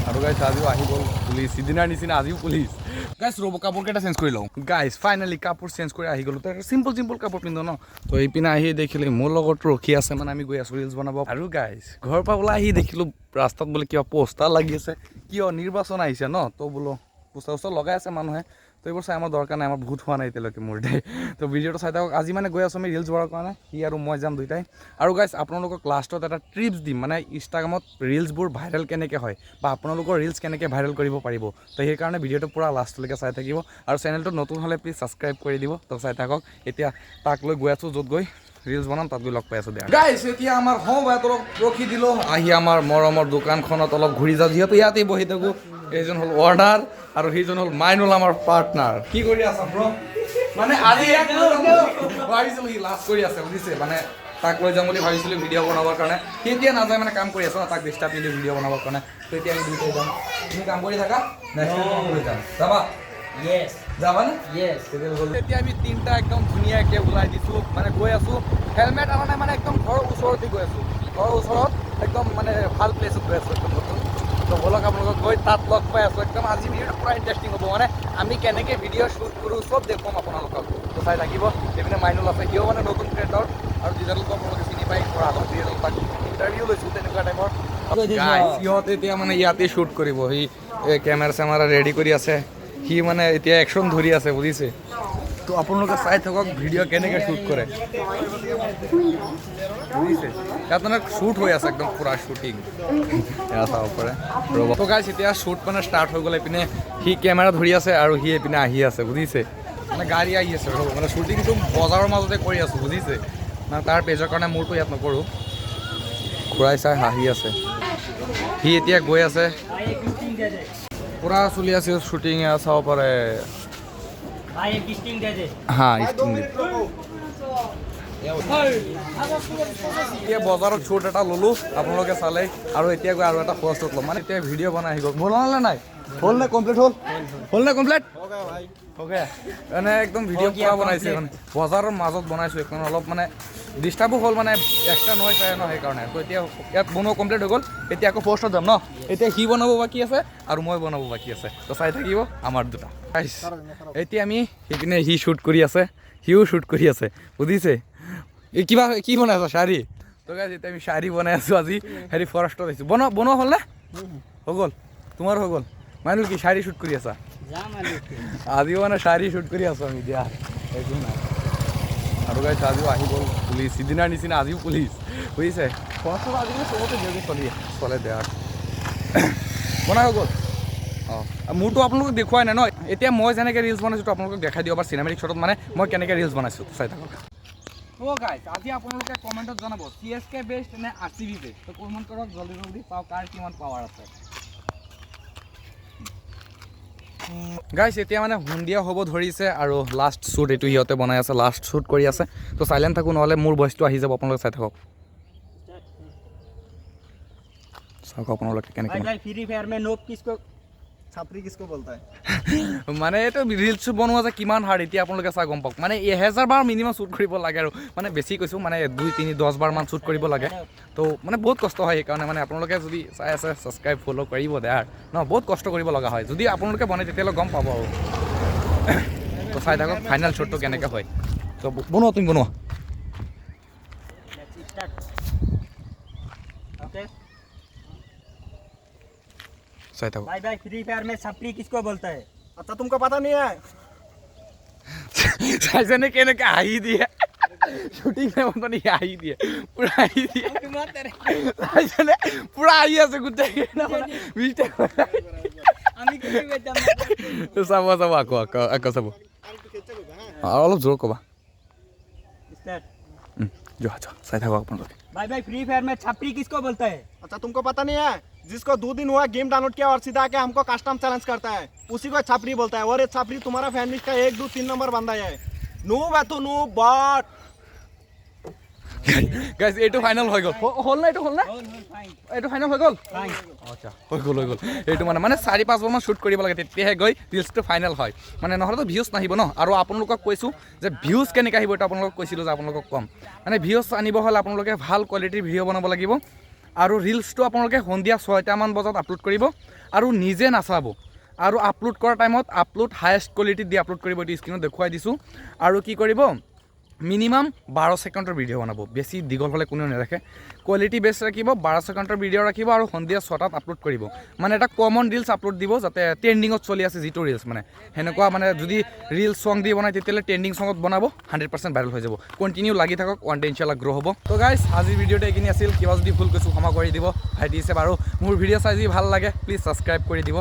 আৰু গাইছ আজিও আহি গ'ল পুলিচ সিদিনাৰ নিচিনা আজিও পুলিচ গাইছ ৰ'ব কাপোৰকেইটা চেঞ্জ কৰি লওঁ গাইছ ফাইনেলি কাপোৰ চেঞ্জ কৰি আহি গ'লোঁ তই চিম্পল কাপোৰ পিন্ধো ন তো এইপিনে আহি দেখিলে মোৰ লগতো ৰখি আছে মানে আমি গৈ আছোঁ ৰিলচ বনাব আৰু গাইছ ঘৰৰ পৰা ওলাই আহি দেখিলোঁ ৰাস্তাত বোলে কিবা পোষ্টাৰ লাগি আছে কিয় নিৰ্বাচন আহিছে ন তো বোলো পোষ্টাৰ লগাই আছে মানুহে তো এইবোৰ চাই আমাৰ দৰকাৰ নাই আমাৰ বহুত হোৱা নাই এতিয়ালৈকে মোৰ দেই তো ভিডিঅ'টো চাই থাকক আজি মানে গৈ আছোঁ আমি ৰিলচ বনাবৰ কাৰণে সি আৰু মই যাম দুইটাই আৰু গাইছ আপোনালোকক লাষ্টত এটা ট্ৰিপছ দিম মানে ইনষ্টাগ্ৰামত ৰিলচবোৰ ভাইৰেল কেনেকৈ হয় বা আপোনালোকৰ ৰিলচ কেনেকৈ ভাইৰেল কৰিব পাৰিব তো সেইকাৰণে ভিডিঅ'টো পূৰা লাষ্টলৈকে চাই থাকিব আৰু চেনেলটো নতুন হ'লে প্লিজ ছাবস্ক্ৰাইব কৰি দিব তো চাই থাকক এতিয়া তাক লৈ গৈ আছোঁ য'ত গৈ ৰিলচ বনাম তাত গৈ লগ পাই আছোঁ দিয়া গাইছ এতিয়া আমাৰ অলপ ৰখি দিলোঁ আহি আমাৰ মৰমৰ দোকানখনত অলপ ঘূৰি যাওঁ যিহেতু ইয়াতেই বহি থাকোঁ এইজন হ'ল অৰ্ডাৰ আৰু সেইজন হ'ল মাইনুল আমাৰ পাৰ্টনাৰ কি কৰি আছা ব্ৰ মানে আজি ভাবিছিলোঁ সি লাষ্ট কৰি আছে বুজিছে মানে তাক লৈ যাম বুলি ভাবিছিলোঁ ভিডিঅ' বনাবৰ কাৰণে সি এতিয়া নাযায় মানে কাম কৰি আছে ন তাক ডিষ্টাৰ্ব নিদিওঁ ভিডিঅ' বনাবৰ কাৰণে তো এতিয়া আমি দুইটাই যাম তুমি কাম কৰি থাকা নেক্সট টাইম কৰি যাম যাবা যাবা নে এতিয়া আমি তিনিটা একদম ধুনীয়াকৈ ওলাই দিছোঁ মানে গৈ আছোঁ হেলমেট অনা নাই মানে একদম ঘৰৰ ওচৰতে গৈ আছোঁ ঘৰৰ ওচৰত একদম মানে ভাল প্লেচত গৈ আছোঁ একদম নতুন তো ব'লক আপোনালোকক গৈ তাত লগ পাই আছোঁ একদম আজি ভিডিঅ'টো পূৰা ইণ্টাৰেষ্টিং হ'ব মানে আমি কেনেকৈ ভিডিঅ' শ্বুট কৰোঁ চব দেখুৱাম আপোনালোকক তো চাই থাকিব এইপিনে মাইনুল আছে সিও মানে নতুন ক্ৰিয়েটৰ আৰু যিজনক আপোনালোকে চিনি পাই পৰা আগত যিহেতু তাক ইণ্টাৰভিউ লৈছোঁ তেনেকুৱা টাইপৰ সিহঁত এতিয়া মানে ইয়াতে শ্বুট কৰিব সি কেমেৰা চেমেৰা ৰেডি কৰি আছে সি মানে এতিয়া একশ্যন ধৰি আছে বুজিছে তো আপোনালোকে চাই থাকক ভিডিঅ' কেনেকৈ শ্বুট কৰে বুজিছে ইয়াত মানে শ্বুট হৈ আছে একদম পূৰা শ্বুটিং এয়া চাব পাৰে ৰ'ব তো গাইছ এতিয়া শ্বুট মানে ষ্টাৰ্ট হৈ গ'ল এইপিনে সি কেমেৰা ধৰি আছে আৰু সি এইপিনে আহি আছে বুজিছে মানে গাড়ী আহি আছে ৰ'ব মানে শ্বুটিংটো বজাৰৰ মাজতে কৰি আছোঁ বুজিছে মানে তাৰ পেজৰ কাৰণে মোৰতো ইয়াত নকৰোঁ খুৰাই চাই হাঁহি আছে সি এতিয়া গৈ আছে পূৰা চলি আছে শ্বুটিং এয়া চাব পাৰে হা ষ্টিং এতিয়া বজাৰত শ্বুট এটা ল'লোঁ আপোনালোকে চালে আৰু এতিয়া গৈ আৰু এটা ফটো ল'ম মানে এতিয়া ভিডিঅ' বনাই আহি গ'ল বনালে নাই হ'ল নে কমপ্লিট হ'ল নে কমপ্লিট অ'কে মানে একদম ভিডিঅ' পূৰা বনাইছে মানে বজাৰৰ মাজত বনাইছোঁ এখন অলপ মানে ডিষ্টাৰ্বো হ'ল মানে এক্সট্ৰা নয় চাই ন সেইকাৰণে তো এতিয়া ইয়াত বনোৱা কমপ্লিট হৈ গ'ল এতিয়া আকৌ পোষ্টত যাম ন এতিয়া সি বনাব বাকী আছে আৰু মই বনাব বাকী আছে তো চাই থাকিব আমাৰ দুটা এতিয়া আমি সেইপিনে সি শ্বুট কৰি আছে সিও শ্বুট কৰি আছে বুজিছে এই কিবা কি বনাই আছা শাৰী তো গাইছ এতিয়া আমি শাৰী বনাই আছোঁ আজি হেৰি ফৰেষ্টত আহিছোঁ বনোৱা হ'ল নে হৈ গ'ল তোমাৰ হৈ গ'ল মাইনুল কি শাৰী শ্বুট কৰি আছা আজিও মানে শাৰী শ্বুট কৰি আছোঁ আমি দিয়া একো নাই আৰু গাইছ আজিও আহি গ'ল পুলিচ সিদিনাৰ নিচিনা আজিও পুলিচ বুজিছে ফৰেষ্টত আজিকালি চবতে জলদি চলে বেয়া বনাই হৈ গ'ল অঁ মোৰতো আপোনালোকক দেখুৱাই নাই ন এতিয়া মই যেনেকৈ ৰিলচ বনাইছোঁ আপোনালোকক দেখাই দিওঁ বা চিনেমেটিক শ্বটত মানে মই কেনেকৈ ৰিলচ বনাইছোঁ চাই থাকক তো গাইছ আজি আপোনালোকে কমেণ্টত জনাব CSK বেষ্ট নে RCB বেষ্ট তো কমেণ্ট কৰক জলদি পাওঁ কাৰ কিমান পাৱাৰ আছে গাইছ এতিয়া মানে সন্ধিয়া হ'ব ধৰিছে আৰু লাষ্ট শ্বুট এইটো সিহঁতে বনাই আছে লাষ্ট শ্বুট কৰি আছে তো চাইলেণ্ট থাকোঁ নহ'লে মোৰ ভইচটো আহি যাব আপোনালোকে চাই থাকক চাওক আপোনালোকে কেনেকৈ फ्री फायर में नोब किसको छापरी किसको बोलता है মানে এইটো ৰিলচ বনোৱা যে কিমান হাৰ্ড এতিয়া আপোনালোকে চাই গম পাওক মানে 1000 বাৰ মিনিমাম শ্বুট কৰিব লাগে আৰু মানে বেছি কৈছোঁ মানে 2-3-10 বাৰমান শ্বুট কৰিব লাগে তো মানে বহুত কষ্ট হয় সেইকাৰণে মানে আপোনালোকে যদি চাই আছে ছাবস্ক্ৰাইব ফ'ল' কৰিব দেয়াৰ ন বহুত কষ্ট কৰিব লগা হয় যদি আপোনালোকে বনাই তেতিয়াহ'লে গম পাব আৰু তো চাই থাকক ফাইনেল শ্বুটটো কেনেকৈ হয় তো বনোৱা তুমি বনোৱা চাই থাকক भाई भाई फ्री फायर में छपरी किसको बोलता है अच्छा तुमको पता नहीं है চাইছেনে কেনেকৈ হাঁহি দিয়ে শ্বুটিং টাইমত মানে হাঁহি দিয়ে পূৰা হাঁহি দিয়ে চাইছেনে পূৰা হাঁহি আছে গোটেই চাব আকৌ চাব আৰু অলপ জোৰ ক'বা যোৱা চাই থাকক আপোনালোকে भाई भाई फ्री फायर में छपरी किसको बोलता है अच्छा तुमको पता नहीं है जिसको 2 दिन हुआ गेम डाउनलोड किया और सीधा आके हमको कस्टम चैलेंज करता है उसी को छपरी बोलता है और ये छपरी तुम्हारा फैन लिस्ट का 1 2 3 नंबर बंदा है नूब है तू नूब बट গাইছ এইটো ফাইনেল হৈ গ'ল হ'ল না এইটো হ'ল না এইটো ফাইনেল হৈ গ'ল আচ্ছা হৈ গ'ল এইটো মানে 4-5 বাৰমান শ্বুট কৰিব লাগে তেতিয়াহে গৈ ৰিলচটো ফাইনেল হয় মানে নহ'লেতো ভিউজ নাহিব ন আৰু আপোনালোকক কৈছোঁ যে ভিউজ কেনেকৈ আহিব এইটো আপোনালোকক কৈছিলোঁ যে আপোনালোকক ক'ম মানে ভিউজ আনিব হ'লে আপোনালোকে ভাল কোৱালিটিৰ ভিডিঅ' বনাব লাগিব আৰু ৰিলছটো আপোনালোকে সন্ধিয়া 6টামান বজাত আপলোড কৰিব আৰু নিজে নাচাব আৰু আপলোড কৰাৰ টাইমত আপলোড হায়েষ্ট কোৱালিটিত দি আপলোড কৰিব এইটো স্ক্ৰীনত দেখুৱাই দিছোঁ আৰু কি কৰিব মিনিমাম 12 ছেকেণ্ডৰ ভিডিঅ' বনাব বেছি দীঘল হ'লে কোনেও নেৰাখে কোৱালিটি বেষ্ট ৰাখিব 12 ছেকেণ্ডৰ ভিডিঅ' ৰাখিব আৰু সন্ধিয়া 6টাত আপলোড কৰিব মানে এটা কমন ৰিলছ আপলোড দিব যাতে ট্ৰেণ্ডিঙত চলি আছে যিটো ৰিলছ মানে সেনেকুৱা মানে যদি ৰিলছ চং দি বনায় তেতিয়াহ'লে ট্ৰেণ্ডিং চঙত বনাব 100% ভাইৰেল হৈ যাব কণ্টিনিউ লাগি থাকক ওৱান ডে ইনশাল্লাহ গ্ৰ' হ'ব তো গাইছ আজিৰ ভিডিঅ'টো এইখিনি আছিল কিবা যদি ভুল কৈছোঁ ক্ষমা কৰি দিব ভাইটি হিচাপে আৰু মোৰ ভিডিঅ' চাই যদি ভাল লাগে প্লিজ ছাবস্ক্ৰাইব কৰি দিব